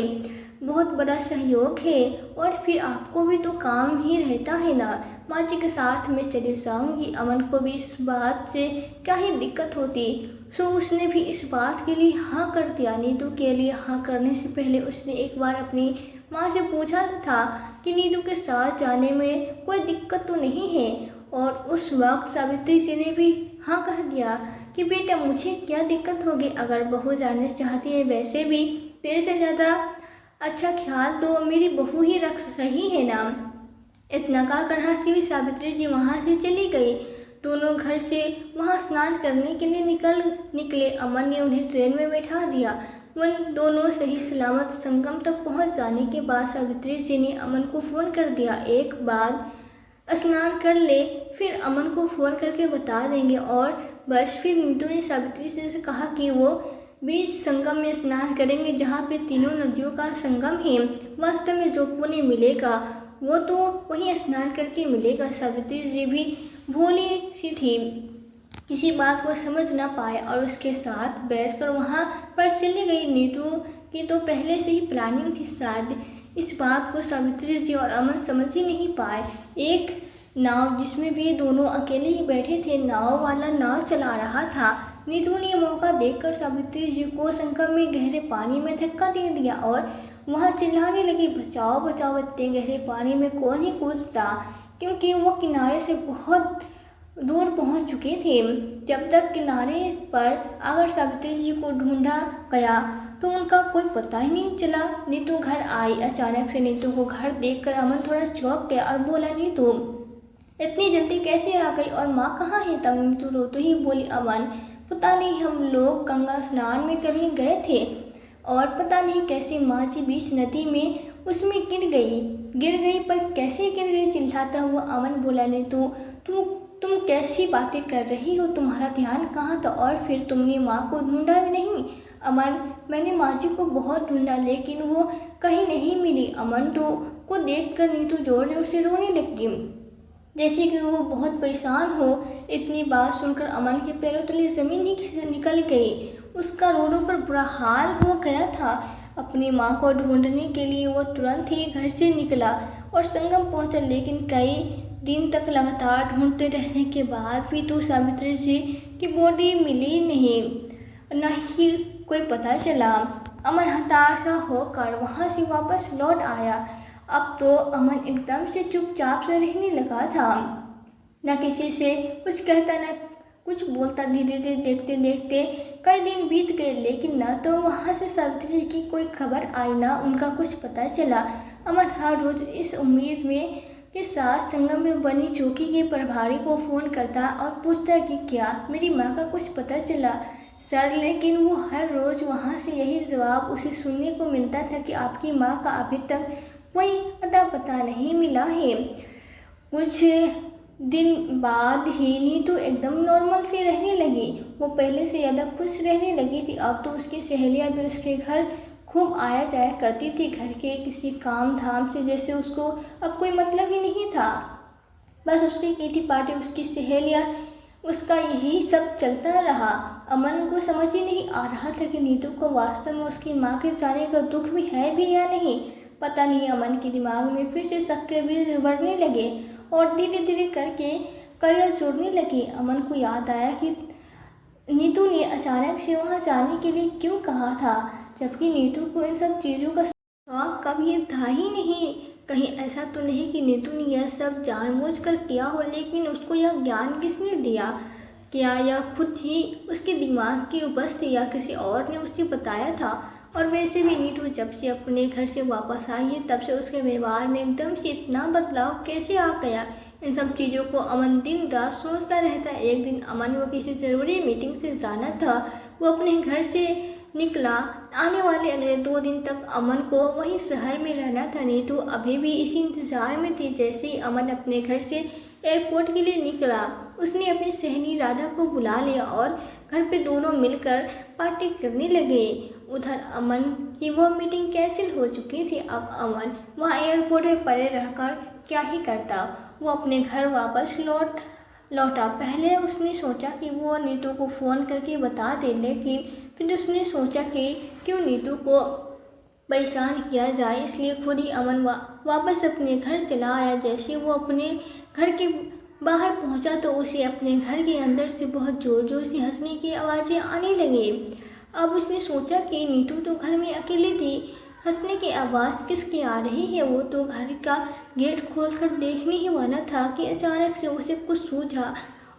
बहुत बड़ा सहयोग है। और फिर आपको भी तो काम ही रहता है ना, माँ जी के साथ मैं चली जाऊंगी। अमन को भी इस बात से क्या ही दिक्कत होती, सो उसने भी इस बात के लिए हाँ कर दिया। नीतू के लिए हाँ करने से पहले उसने एक बार अपनी माँ से पूछा था कि नीतू के साथ जाने में कोई दिक्कत तो नहीं है। और उस वक्त सावित्री जी ने भी हाँ कह दिया कि बेटा मुझे क्या दिक्कत होगी, अगर बहू जाने चाहती है, वैसे भी तेरे से ज़्यादा अच्छा ख्याल तो मेरी बहू ही रख रही है ना। इतना कहकर हंसती हुई सावित्री जी वहाँ से चली गई। दोनों घर से वहाँ स्नान करने के लिए निकले। अमन ने उन्हें ट्रेन में बैठा दिया। उन दोनों सही सलामत संगम तक पहुँच जाने के बाद सावित्री जी ने अमन को फ़ोन कर दिया, एक बार स्नान कर ले फिर अमन को फ़ोन करके बता देंगे। और बस फिर नीतू ने सावित्री जी से कहा कि वो बीच संगम में स्नान करेंगे जहाँ पे तीनों नदियों का संगम है। वास्तव में जो पुण्य मिलेगा वो तो वहीं स्नान करके मिलेगा। सावित्री जी भी भोली सी थी, किसी बात को समझ ना पाए और उसके साथ बैठकर वहाँ पर चली गई। नीतू की तो पहले से ही प्लानिंग थी, शायद इस बात को सावित्री जी और अमन समझ ही नहीं पाए। एक नाव जिसमें वे दोनों अकेले ही बैठे थे, नाव वाला नाव चला रहा था। नीतू ने मौका देखकर सावित्री जी को संगम में गहरे पानी में धक्का दे दिया और वहाँ चिल्लाने लगी, बचाओ बचाओ, इतने गहरे पानी में कौन ही कूदता, क्योंकि वो किनारे से बहुत दूर पहुंच चुके थे। जब तक किनारे पर अगर सावित्री जी को ढूंढा गया तो उनका कोई पता ही नहीं चला। नीतू घर आई। अचानक से नीतू को घर देखकर अमन थोड़ा चौंक गया और बोला, नीतू इतनी जल्दी कैसे आ गई और माँ कहाँ है? तब नीतू रोते ही बोली, अमन पता नहीं, हम लोग गंगा स्नान में करने गए थे और पता नहीं कैसे माँ जी बीच नदी में उसमें गिर गई पर कैसे गिर गई? चिल्लाता हुआ अमन बोला, नीतू तुम कैसी बातें कर रही हो, तुम्हारा ध्यान कहाँ था? और फिर तुमने माँ को ढूंढा भी नहीं? अमन मैंने माँ जी को बहुत ढूंढा लेकिन वो कहीं नहीं मिली। अमन को देखकर नीतू जोर जोर से रोने लगी, जैसे कि वो बहुत परेशान हो। इतनी बात सुनकर अमन के पैरों तले ज़मीन ही निकल गई। उसका रो रो कर बुरा हाल हो गया था। अपनी माँ को ढूंढने के लिए वो तुरंत ही घर से निकला और संगम पहुंचा, लेकिन कई दिन तक लगातार ढूंढते रहने के बाद भी तो सावित्री जी की बॉडी मिली नहीं, न ही कोई पता चला। अमन हताशा होकर वहाँ से वापस लौट आया। अब तो अमन एकदम से चुपचाप से रहने लगा था, न किसी से कुछ कहता न कुछ बोलता। धीरे धीरे देखते देखते कई दिन बीत गए, लेकिन न तो वहाँ से सावित्री की कोई खबर आई, न उनका कुछ पता चला। अमन हर रोज़ इस उम्मीद में के साथ संगम में बनी चौकी के प्रभारी को फ़ोन करता और पूछता कि क्या मेरी माँ का कुछ पता चला सर, लेकिन वो हर रोज़ वहाँ से यही जवाब उसे सुनने को मिलता था कि आपकी माँ का अभी तक कोई अता पता नहीं मिला है। कुछ दिन बाद ही नीतू एकदम नॉर्मल से रहने लगी। वो पहले से ज़्यादा खुश रहने लगी थी। अब तो उसकी सहेलियाँ भी उसके घर खूब आया जाया करती थी घर के किसी काम धाम से, जैसे उसको अब कोई मतलब ही नहीं था। बस उसकी किटी पार्टी, उसकी सहेलियाँ, उसका यही सब चलता रहा। अमन को समझ ही नहीं आ रहा था कि नीतू को वास्तव में उसकी माँ के जाने का दुख भी है भी या नहीं। पता नहीं अमन के दिमाग में फिर से शक के बीज उभरने लगे और धीरे धीरे करके करियर जोड़ने लगी। अमन को याद आया कि नीतू ने अचानक से वहाँ जाने के लिए क्यों कहा था, जबकि नीतू को इन सब चीज़ों का शौक कभी था ही नहीं। कहीं ऐसा तो नहीं कि नीतू ने यह सब जानबूझकर किया हो, लेकिन उसको यह ज्ञान किसने दिया? क्या यह खुद ही उसके दिमाग की उपज थी या किसी और ने उसे बताया था? और वैसे भी नीतू जब से अपने घर से वापस आई है तब से उसके व्यवहार में एकदम से इतना बदलाव कैसे आ गया? इन सब चीज़ों को अमन दिन रात सोचता रहता है। एक दिन अमन को किसी ज़रूरी मीटिंग से जाना था। वो अपने घर से निकला। आने वाले अगले 2 दिन तक अमन को वहीं शहर में रहना था। नीतू अभी भी इसी इंतजार में थी। जैसे ही अमन अपने घर से एयरपोर्ट के लिए निकला, उसने अपनी सहेली राधा को बुला लिया और घर पे दोनों मिलकर पार्टी करने लगे। उधर अमन की वो मीटिंग कैंसिल हो चुकी थी। अब अमन वहाँ एयरपोर्ट में पड़े रहकर क्या ही करता। वो अपने घर वापस लौटा। पहले उसने सोचा कि वो नीतू को फ़ोन करके बता दे, लेकिन फिर उसने सोचा कि क्यों नीतू को परेशान किया जाए, इसलिए खुद ही अमन वापस अपने घर चला आया। जैसे वो अपने घर के बाहर पहुंचा तो उसे अपने घर के अंदर से बहुत ज़ोर ज़ोर से हंसने की आवाज़ें आने लगी। अब उसने सोचा कि नीतू तो घर में अकेली थी, हंसने की आवाज़ किसकी आ रही है? वो तो घर का गेट खोलकर देखने ही वाला था कि अचानक से उसे कुछ सूझा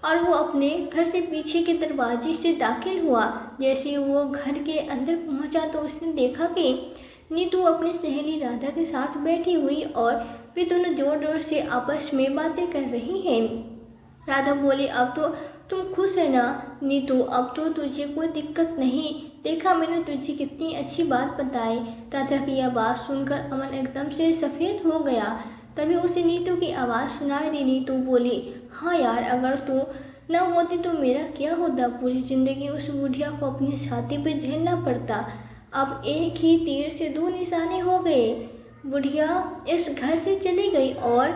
और वो अपने घर से पीछे के दरवाजे से दाखिल हुआ। जैसे वो घर के अंदर पहुंचा तो उसने देखा कि नीतू अपनी सहेली राधा के साथ बैठी हुई और वे दोनों जोर जोर से आपस में बातें कर रही हैं। राधा बोली, अब तो तुम खुश है ना नीतू? अब तो तुझे कोई दिक्कत नहीं? देखा मैंने तुझे कितनी अच्छी बात बताई। राधा की यह बात सुनकर अमन एकदम से सफ़ेद हो गया। तभी उसे नीतू की आवाज़ सुनाई दी। नीतू बोली, हाँ यार, अगर तू न होती तो मेरा क्या होता? पूरी ज़िंदगी उस बुढ़िया को अपनी छाती पर झेलना पड़ता। अब एक ही तीर से 2 निशाने हो गए। बुढ़िया इस घर से चली गई और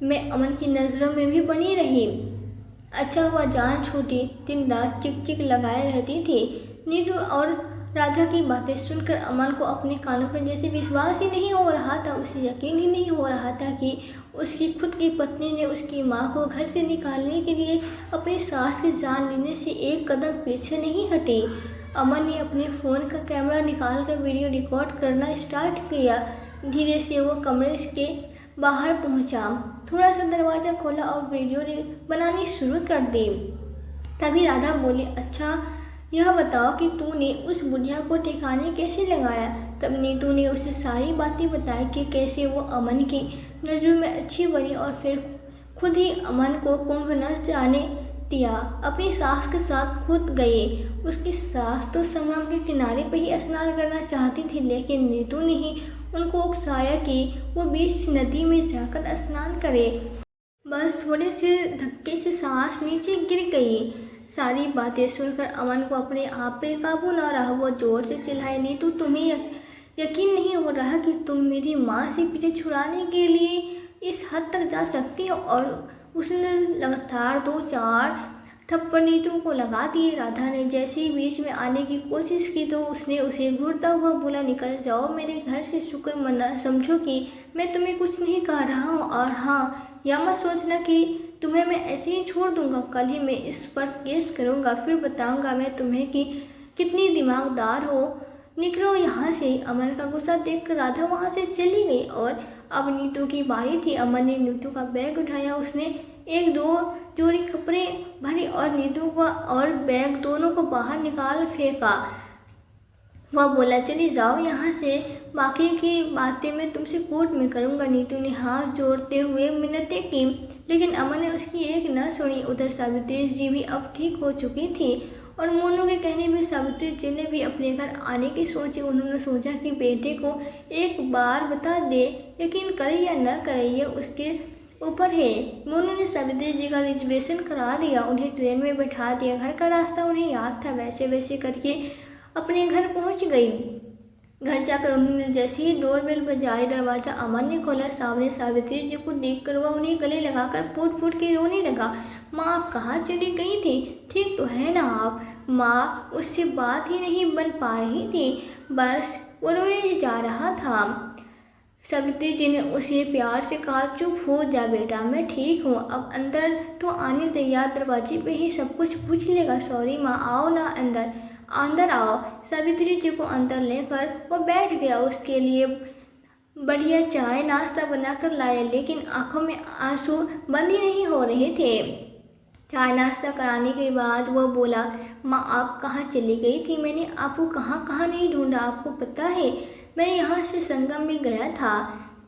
मैं अमन की नज़रों में भी बनी रही। अच्छा हुआ जान छूटी। दिन रात चिक चिक लगाए रहती थी। नीतू और राधा की बातें सुनकर अमन को अपने कानों पर जैसे विश्वास ही नहीं हो रहा था। उसे यकीन ही नहीं हो रहा था कि उसकी खुद की पत्नी ने उसकी माँ को घर से निकालने के लिए अपनी सास की जान लेने से एक कदम पीछे नहीं हटी। अमन ने अपने फ़ोन का कैमरा निकालकर वीडियो रिकॉर्ड करना स्टार्ट किया। धीरे से वो कमरे के बाहर पहुंचा, थोड़ा सा दरवाज़ा खोला और वीडियो बनानी शुरू कर दी। तभी राधा बोली, अच्छा यह बताओ कि तूने उस बुढ़िया को ठिकाने कैसे लगाया? तब नीतू ने उसे सारी बातें बताई कि कैसे वो अमन की नज़र में अच्छी बनी और फिर खुद ही अमन को कुंभ न जाने दिया। अपनी सास के साथ खुद गई। उसकी सास तो संगम के किनारे पर ही स्नान करना चाहती थी, लेकिन नीतू ने ही उनको उकसाया कि वो बीच नदी में जाकर स्नान करे। बस थोड़े से धक्के से सांस नीचे गिर गई। सारी बातें सुनकर अमन को अपने आप पे काबू न रहा। वो जोर से चिल्लाई, नीतू तुम्हें यकीन नहीं हो रहा कि तुम मेरी माँ से पीछे छुड़ाने के लिए इस हद तक जा सकती हो? और उसने लगातार 2-4 थप्पड़ नीतू को लगा दिए। राधा ने जैसे ही बीच में आने की कोशिश की तो उसने उसे घूरता हुआ बोला, निकल जाओ मेरे घर से। शुक्र मना समझो कि मैं तुम्हें कुछ नहीं कह रहा हूँ। और हाँ, या मत सोचना कि तुम्हें मैं ऐसे ही छोड़ दूंगा। कल ही मैं इस पर केस करूंगा, फिर बताऊंगा मैं तुम्हें कि कितनी दिमागदार हो। निकलो यहाँ से। अमन का गुस्सा देखकर राधा वहाँ से चली गई और अब नीतू की बारी थी। अमन ने नीतू का बैग उठाया। उसने 1-2 जोड़ी कपड़े भरे और नीतू का और बैग दोनों को बाहर निकाल फेंका। वह बोला, चली जाओ यहाँ से, बाकी की बातें मैं तुमसे कोर्ट में करूँगा। नीतू ने हाथ जोड़ते हुए मिन्नतें की, लेकिन अमन ने उसकी एक न सुनी। उधर सावित्री जी भी अब ठीक हो चुकी थी और मोनू के कहने में सावित्री जी ने भी अपने घर आने की सोची। उन्होंने सोचा कि बेटे को एक बार बता दे, यकीन करे या न करे ये उसके ऊपर है। मोनू ने सावित्री जी का रिजर्वेशन करा दिया, उन्हें ट्रेन में बैठा दिया। घर का रास्ता उन्हें याद था, वैसे वैसे करके अपने घर पहुंच गई। घर जाकर उन्होंने जैसे ही डोरबेल बजाई, दरवाज़ा अमन ने खोला। सामने सावित्री जी को देखकर वह उन्हें गले लगाकर फूट फूट के रोने लगा। माँ, आप कहाँ चली गई थी? ठीक तो है ना आप? माँ, उससे बात ही नहीं बन पा रही थी, बस वो रोए जा रहा था। सावित्री जी ने उसे प्यार से कहा, चुप हो जा बेटा, मैं ठीक हूँ, अब अंदर तो आने तैयार, दरवाजे पे ही सब कुछ पूछ लेगा। सॉरी माँ, आओ ना अंदर, अंदर आओ। सावित्री जी को अंदर लेकर वो बैठ गया। उसके लिए बढ़िया चाय नाश्ता बनाकर लाया, लेकिन आंखों में आंसू बंद ही नहीं हो रहे थे। चाय नाश्ता कराने के बाद वो बोला, माँ आप कहाँ चली गई थी? मैंने आपको कहाँ कहाँ नहीं ढूंढा, आपको पता है? मैं यहाँ से संगम में गया था,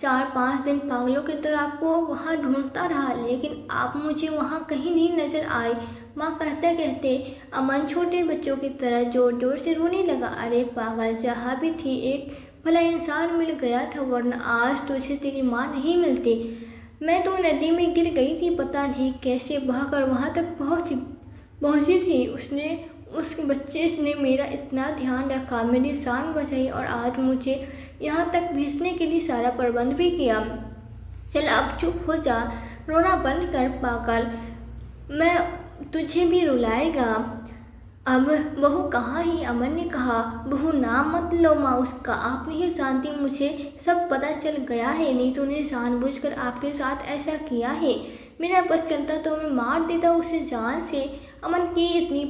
4-5 दिन पागलों की तरह आपको वहाँ ढूंढता रहा, लेकिन आप मुझे वहाँ कहीं नहीं नजर आए। माँ कहते कहते अमन छोटे बच्चों की तरह जोर जोर से रोने लगा। अरे पागल, जहाँ भी थी एक भला इंसान मिल गया था, वरना आज तुझे तेरी माँ नहीं मिलती। मैं तो नदी में गिर गई थी, पता नहीं कैसे बहकर वहाँ तक पहुँची थी। उसने उस बच्चे ने मेरा इतना ध्यान रखा, मेरी जान बचाई और आज मुझे यहाँ तक भेजने के लिए सारा प्रबंध भी किया। चल अब चुप हो जा, रोना बंद कर पागल, मैं तुझे भी रुलाएगा। अब बहू कहाँ है? अमन ने कहा। बहू नाम मत लो माँ उसका, आप नहीं जानती, मुझे सब पता चल गया है। नीतू ने जानबूझकर आपके साथ ऐसा किया है, मेरा बस चलता तो मैं मार देता उसे जान से। अमन की इतनी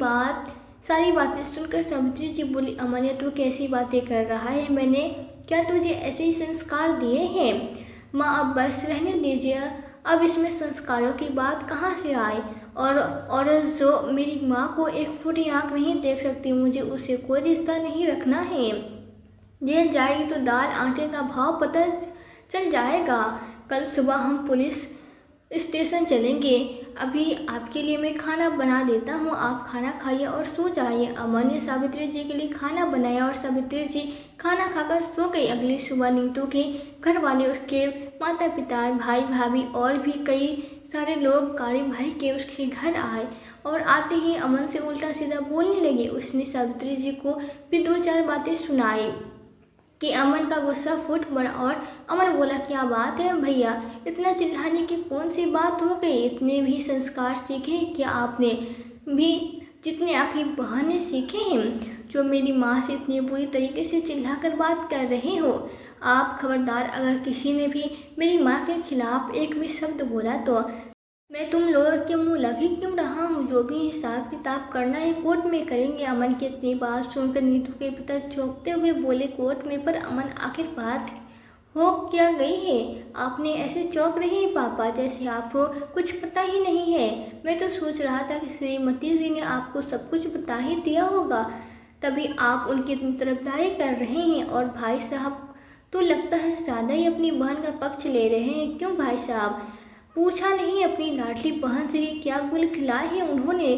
सारी बातें सुनकर सावित्री जी बोली, अमन ये तू कैसी बातें कर रहा है? मैंने क्या तुझे ऐसे ही संस्कार दिए हैं? माँ अब बस रहने दीजिए, अब इसमें संस्कारों की बात कहाँ से आई? और जो मेरी माँ को एक फुट आँख नहीं देख सकती, मुझे उससे कोई रिश्ता नहीं रखना है। जेल जाएगी तो दाल आटे का भाव पता चल जाएगा। कल सुबह हम पुलिस स्टेशन चलेंगे। अभी आपके लिए मैं खाना बना देता हूँ, आप खाना खाइए और सो जाइए। अमन ने सावित्री जी के लिए खाना बनाया और सावित्री जी खाना खाकर सो गई। अगली सुबह नीतू के घर वाले, उसके माता पिता, भाई भाभी और भी कई सारे लोग गाड़ी भर के उसके घर आए और आते ही अमन से उल्टा सीधा बोलने लगे। उसने सावित्री जी को भी 2-4 बातें सुनाई कि अमन का गुस्सा फूट पड़ा और अमन बोला, क्या बात है भैया, इतना चिल्लाने की कौन सी बात हो गई? इतने भी संस्कार सीखे क्या आपने भी, जितने आपकी बहन ने सीखे हैं, जो मेरी माँ से इतनी बुरी तरीके से चिल्लाकर बात कर रहे हो? आप खबरदार, अगर किसी ने भी मेरी माँ के खिलाफ एक भी शब्द बोला तो मैं तुम लोगों के मुंह लगी क्यों रहा हूँ। जो भी हिसाब किताब करना है कोर्ट में करेंगे। अमन की इतनी बात सुनकर नीतू के पिता चौंकते हुए बोले, कोर्ट में? पर अमन आखिर बात हो क्या गई है? आपने ऐसे चौंक रहे हैं पापा, जैसे आपको कुछ पता ही नहीं है। मैं तो सोच रहा था कि श्रीमती जी ने आपको सब कुछ बता ही दिया होगा, तभी आप उनकी इतनी तरफदारी कर रहे हैं। और भाई साहब तो लगता है ज़्यादा ही अपनी बहन का पक्ष ले रहे हैं। क्यों भाई साहब? पूछा नहीं अपनी लाडली बहन से कि क्या गुल खिलाए हैं उन्होंने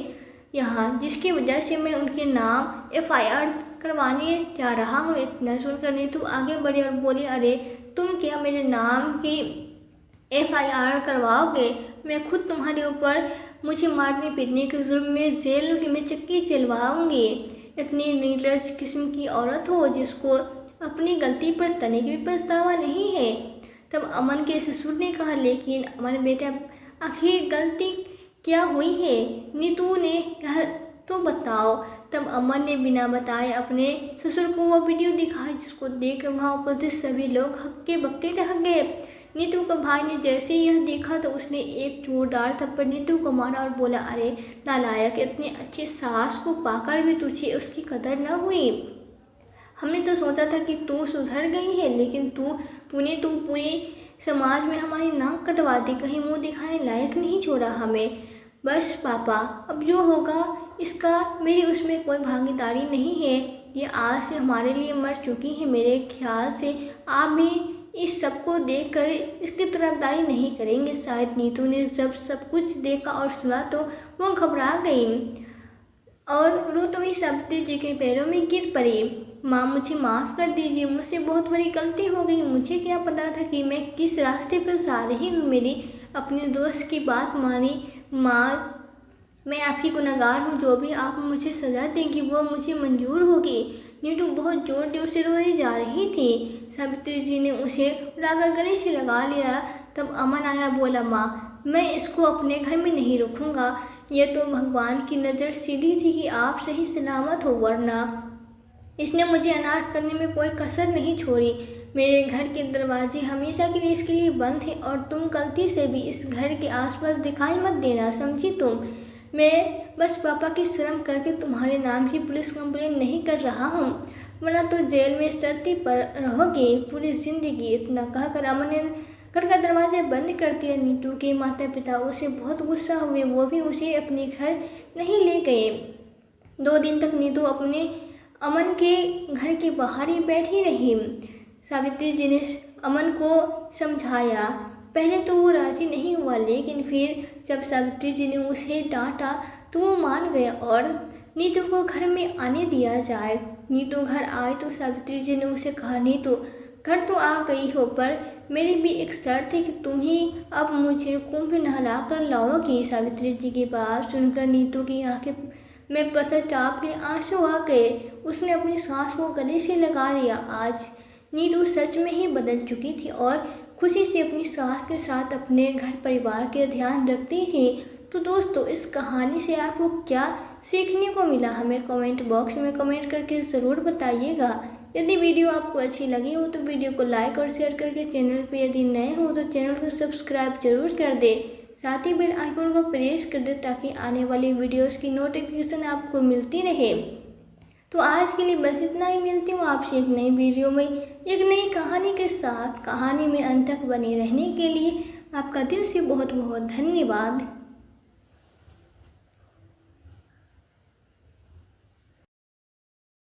यहाँ, जिसकी वजह से मैं उनके नाम FIR करवाने जा रहा हूँ। इतना सुनकर नीतू आगे बढ़ी और बोली, अरे तुम क्या मेरे नाम की FIR करवाओगे? मैं खुद तुम्हारे ऊपर मुझे मारने पीटने के जुर्म में जेल में चक्की चलवाऊंगी। इतनी निर्लज किस्म की औरत हो जिसको अपनी गलती पर तनिक भी पछतावा नहीं है। तब अमन के ससुर ने कहा, लेकिन अमन बेटा आखिर गलती क्या हुई है? नीतू ने कहा, तो बताओ। तब अमन ने बिना बताए अपने ससुर को वो वीडियो दिखाई, जिसको देखकर वहाँ उपस्थित सभी लोग हक्के बक्के रह गए। नीतू का भाई ने जैसे यह देखा तो उसने एक जोरदार थप्पड़ नीतू को मारा और बोला, अरे नालायक, इतनी अच्छी सास को पाकर भी तुझे उसकी कदर न हुई। हमने तो सोचा था कि तू सुधर गई है, लेकिन तूने पूरे समाज में हमारी नाक कटवा दी, कहीं मुंह दिखाने लायक नहीं छोड़ा हमें। बस पापा, अब जो होगा इसका मेरी उसमें कोई भागीदारी नहीं है। ये आज से हमारे लिए मर चुकी है। मेरे ख्याल से आप भी इस सब को देख कर इसकी तरफदारी नहीं करेंगे। शायद नीतू ने जब सब कुछ देखा और सुना तो वो घबरा गई और रोते हुए सावित्री जी के पैरों में गिर पड़ी। माँ मुझे माफ़ कर दीजिए, मुझसे बहुत बड़ी गलती हो गई। मुझे क्या पता था कि मैं किस रास्ते पर जा रही हूँ। मेरी अपने दोस्त की बात मानी। माँ, मैं आपकी गुनहगार हूँ, जो भी आप मुझे सज़ा देंगी वो मुझे मंजूर होगी। नीतू बहुत जोर जोर से रोई जा रही थी। सावित्री जी ने उसे उठाकर गले से लगा लिया। तब अमन आया, बोला, माँ, मैं इसको अपने घर में नहीं रखूँगा। यह तो भगवान की नज़र सीधी थी कि आप सही सलामत हो, वरना इसने मुझे अनाथ करने में कोई कसर नहीं छोड़ी। मेरे घर के दरवाजे हमेशा के लिए इसके लिए बंद थे और तुम गलती से भी इस घर के आसपास दिखाई मत देना, समझी तुम? मैं बस पापा की शर्म करके तुम्हारे नाम की पुलिस कंप्लेन नहीं कर रहा हूँ, वरना तो जेल में सड़ती पर रहोगे पूरी जिंदगी। इतना कहकर अमन ने घर का दरवाजा बंद कर दिया। नीतू के माता पिता उसे बहुत गुस्सा हुए, वो भी उसे अपने घर नहीं ले गए। 2 दिन तक नीतू अपने अमन के घर के बाहर ही बैठी रही। सावित्री जी ने अमन को समझाया। पहले तो वो राजी नहीं हुआ, लेकिन फिर जब सावित्री जी ने उसे डांटा तो वो मान गया और नीतू को घर में आने दिया जाए। नीतू घर आई तो सावित्री जी ने उसे कहा, नीतू, घर तो आ गई हो, पर मेरी भी एक शर्त है कि तुम ही अब मुझे कुंभ नहला कर लाओगी। सावित्री जी की बात सुनकर नीतू की आंखें में पश्चाताप के आंसू आ गए। उसने अपनी सांस को गले से लगा लिया। आज नीतू सच में ही बदल चुकी थी और खुशी से अपनी सास के साथ अपने घर परिवार के ध्यान रखती थी। तो दोस्तों, इस कहानी से आपको क्या सीखने को मिला, हमें कमेंट बॉक्स में कमेंट करके ज़रूर बताइएगा। यदि वीडियो आपको अच्छी लगी हो तो वीडियो को लाइक और शेयर करके चैनल पर यदि नए हो तो चैनल को सब्सक्राइब जरूर कर दे। साथ ही बेल आइकन को प्रेस कर दे ताकि आने वाली वीडियोस की नोटिफिकेशन आपको मिलती रहे। तो आज के लिए बस इतना ही। मिलती हूँ आपसे एक नई वीडियो में एक नई कहानी के साथ। कहानी में अंत तक बने रहने के लिए आपका दिल से बहुत बहुत धन्यवाद।